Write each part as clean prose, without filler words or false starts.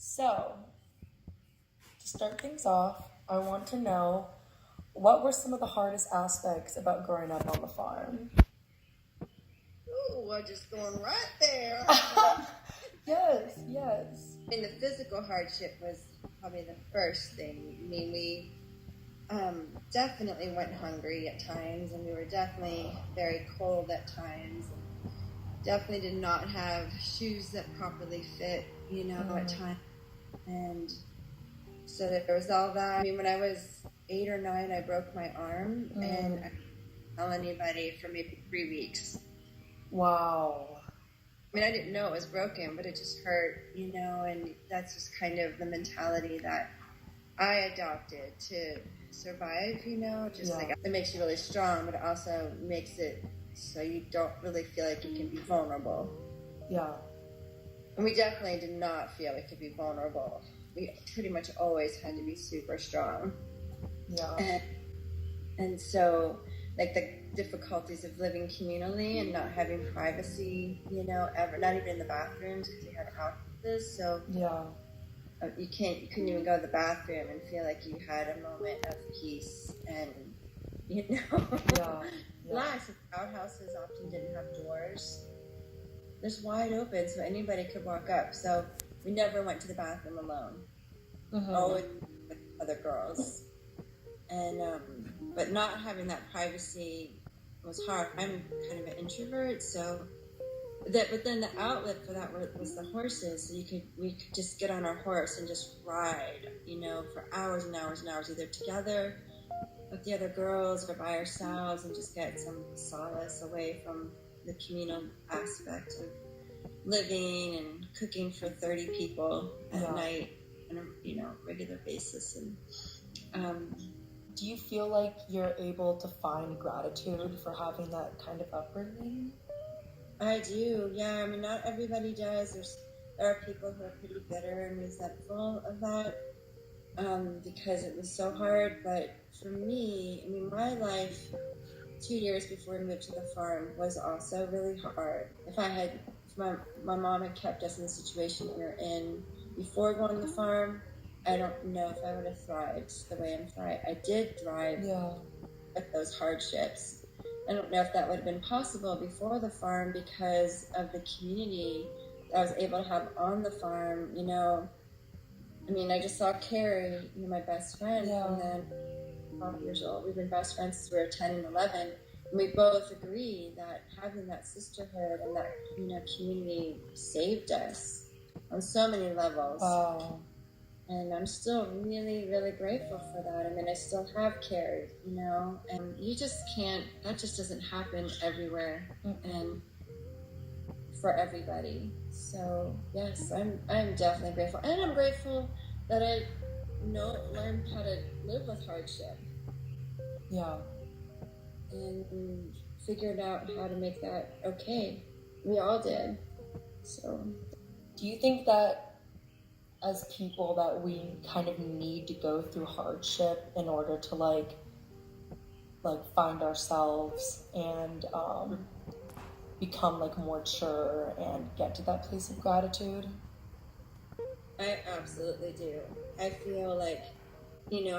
So, to start things off, I want to know what were some of the hardest aspects about growing up on the farm? Ooh, we're just going right there. Yes, yes. I mean, the physical hardship was probably the first thing. I mean, we definitely went hungry at times, and we were definitely very cold at times. Definitely did not have shoes that properly fit, at times. And so there was all that. I mean, when I was 8 or 9, I broke my arm, and I didn't tell anybody for maybe 3 weeks. Wow. I mean, I didn't know it was broken, but it just hurt, and that's just kind of the mentality that I adopted to survive, like it makes you really strong, but it also makes it so you don't really feel like you can be vulnerable. Yeah. And we definitely did not feel we could be vulnerable. We pretty much always had to be super strong. Yeah. And so, like, the difficulties of living communally and not having privacy, ever, not even in the bathrooms because we had outhouses. So Yeah. you couldn't even go to the bathroom and feel like you had a moment of peace. And, Yeah. Last, outhouses often didn't have doors. Just wide open so anybody could walk up. So we never went to the bathroom alone. Always with other girls. And but not having that privacy was hard. I'm kind of an introvert, but then the outlet for that was the horses. So we could just get on our horse and just ride, for hours and hours and hours, either together with the other girls or by ourselves, and just get some solace away from the communal aspect of living and cooking for 30 people at night on a regular basis. And do you feel like you're able to find gratitude for having that kind of upbringing? I do, yeah. I mean, not everybody does. There are people who are pretty bitter and resentful of that because it was so hard. But for me, I mean, my life 2 years before we moved to the farm was also really hard. If my mom had kept us in the situation we were in before going to the farm, I don't know if I would have thrived the way I'm thriving. I did thrive with those hardships. I don't know if that would have been possible before the farm because of the community that I was able to have on the farm. I mean, I just saw Carrie, my best friend, from then 12 years old. We've been best friends since we were 10 and 11. And we both agree that having that sisterhood and that, community saved us on so many levels. Wow. And I'm still really, really grateful for that. I mean, I still have Carrie, and you just can't, that just doesn't happen everywhere and for everybody. So yes, I'm definitely grateful. And I'm grateful that I learned how to live with hardship. Yeah. And figured out how to make that okay. We all did. So do you think that as people that we kind of need to go through hardship in order to like find ourselves and become like more mature and get to that place of gratitude? I absolutely do. I feel like,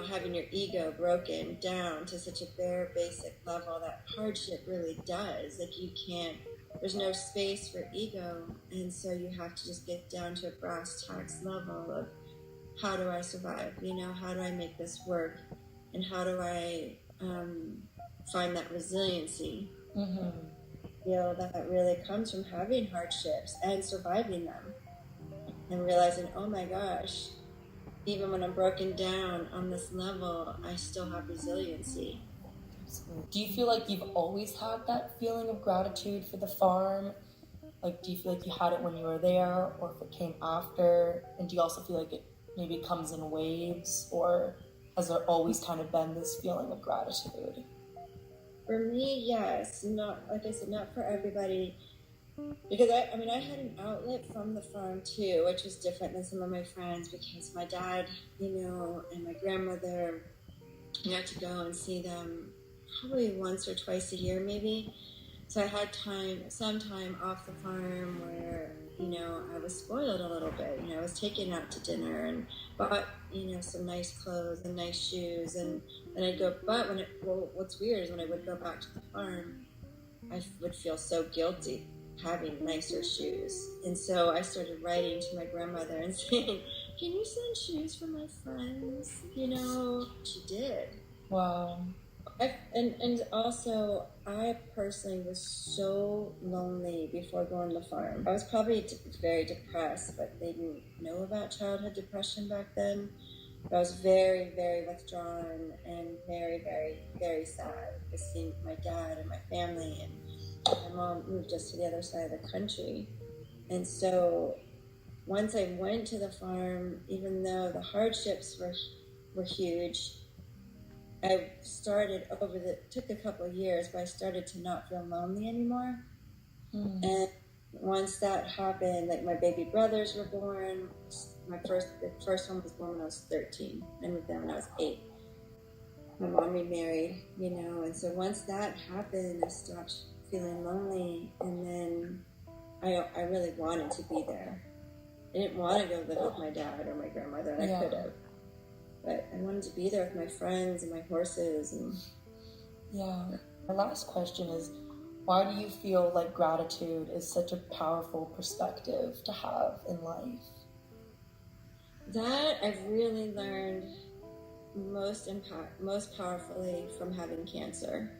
having your ego broken down to such a bare basic level that hardship really does. Like there's no space for ego. And so you have to just get down to a brass tacks level of how do I survive? How do I make this work? And how do I find that resiliency? Feel that really comes from having hardships and surviving them. And realizing, oh my gosh, even when I'm broken down on this level, I still have resiliency. Do you feel like you've always had that feeling of gratitude for the farm? Like, do you feel like you had it when you were there, or if it came after? And do you also feel like it maybe comes in waves, or has there always kind of been this feeling of gratitude? For me, yes. Not, like I said, not for everybody. Because I had an outlet from the farm too, which was different than some of my friends because my dad, and my grandmother, I had to go and see them probably once or twice a year maybe. So I had some time off the farm where, I was spoiled a little bit. I was taken out to dinner and bought, some nice clothes and nice shoes. And then I'd go, but what's weird is when I would go back to the farm, I would feel so guilty having nicer shoes. And so I started writing to my grandmother and saying, can you send shoes for my friends? She did. Wow. And also, I personally was so lonely before going to the farm. I was probably very depressed, but they didn't know about childhood depression back then. But I was very, very withdrawn and very, very, very sad to see my dad and my family, and my mom moved us to the other side of the country. And so once I went to the farm, even though the hardships were huge, I started took a couple of years, but I started to not feel lonely anymore. And once that happened, like my baby brothers were born. The first one was born when I was 13. I moved there when I was 8. My mom remarried, and so once that happened, I stopped feeling lonely. And then I really wanted to be there. I didn't want to go live with my dad or my grandmother, and I could have. But I wanted to be there with my friends and my horses. Yeah. My last question is, why do you feel like gratitude is such a powerful perspective to have in life? That I've really learned most powerfully from having cancer.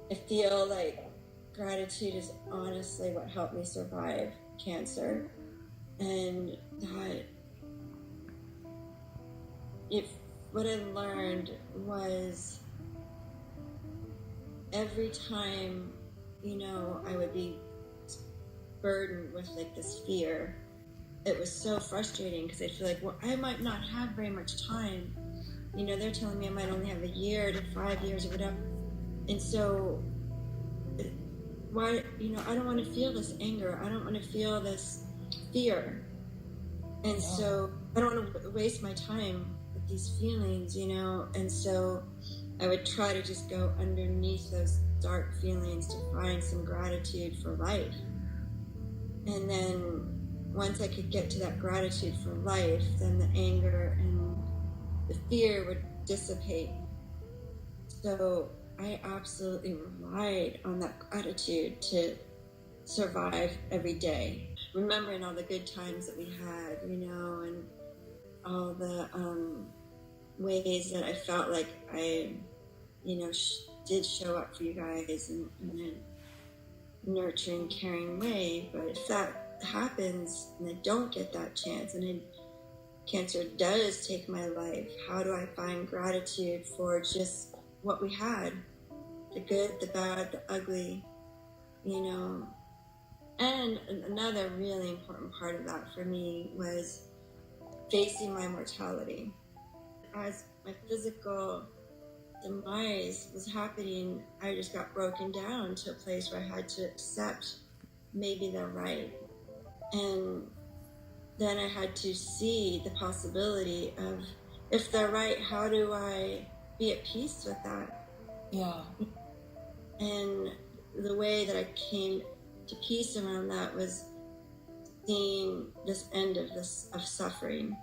I feel like gratitude is honestly what helped me survive cancer. And that what I learned was every time, I would be burdened with like this fear, it was so frustrating because I feel like, well, I might not have very much time. They're telling me I might only have a year to 5 years or whatever. And so why, I don't want to feel this anger. I don't want to feel this fear. And so I don't want to waste my time with these feelings, and so I would try to just go underneath those dark feelings to find some gratitude for life. And then once I could get to that gratitude for life, then the anger and the fear would dissipate. So I absolutely relied on that gratitude to survive every day, remembering all the good times that we had, and all the ways that I felt like I, did show up for you guys in a nurturing, caring way. But if that happens and I don't get that chance, and cancer does take my life, how do I find gratitude for just what we had? The good, the bad, the ugly, And another really important part of that for me was facing my mortality. As my physical demise was happening, I just got broken down to a place where I had to accept maybe they're right. And then I had to see the possibility of, if they're right, how do I be at peace with that? Yeah. And the way that I came to peace around that was seeing this end of suffering.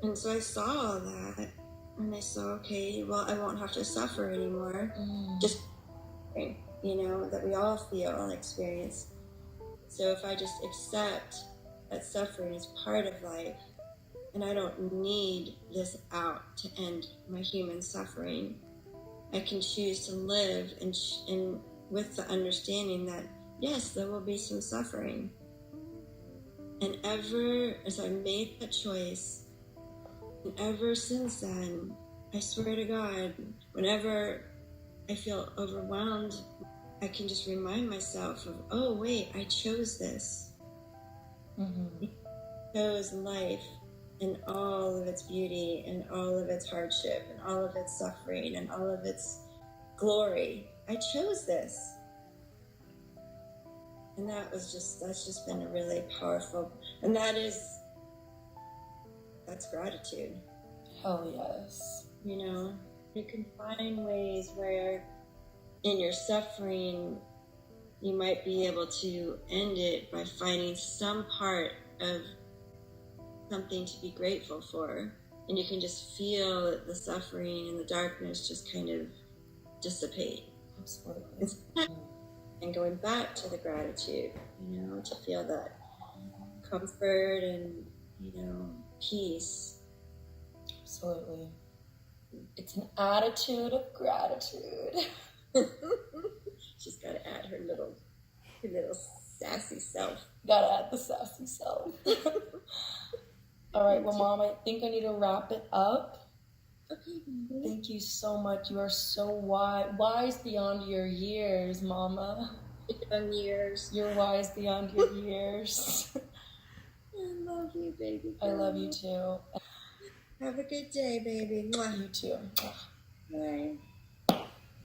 And so I saw that, and I saw, okay, well, I won't have to suffer anymore. Just, that we all feel and experience. So if I just accept that suffering is part of life, and I don't need this out to end my human suffering, I can choose to live and with the understanding that, yes, there will be some suffering. And ever as I made that choice, and ever since then, I swear to God, whenever I feel overwhelmed, I can just remind myself of, oh, wait, I chose this. I chose life in all of its beauty and all of its hardship and all of its suffering and all of its glory. I chose this. And that's just been a really powerful, and that's gratitude. Hell yes. You can find ways where in your suffering, you might be able to end it by finding some part of something to be grateful for. And you can just feel the suffering and the darkness just kind of dissipate. Absolutely. And going back to the gratitude, to feel that comfort and, peace. Absolutely. It's an attitude of gratitude. She's got to add her little sassy self. Gotta add the sassy self. All right, well, Mom, I think I need to wrap it up. Okay. Thank you so much. You are so wise beyond your years, Mama. Young years. You're wise beyond your years. I love you, baby girl. I love you too. Have a good day, baby. Mwah. You too. Bye.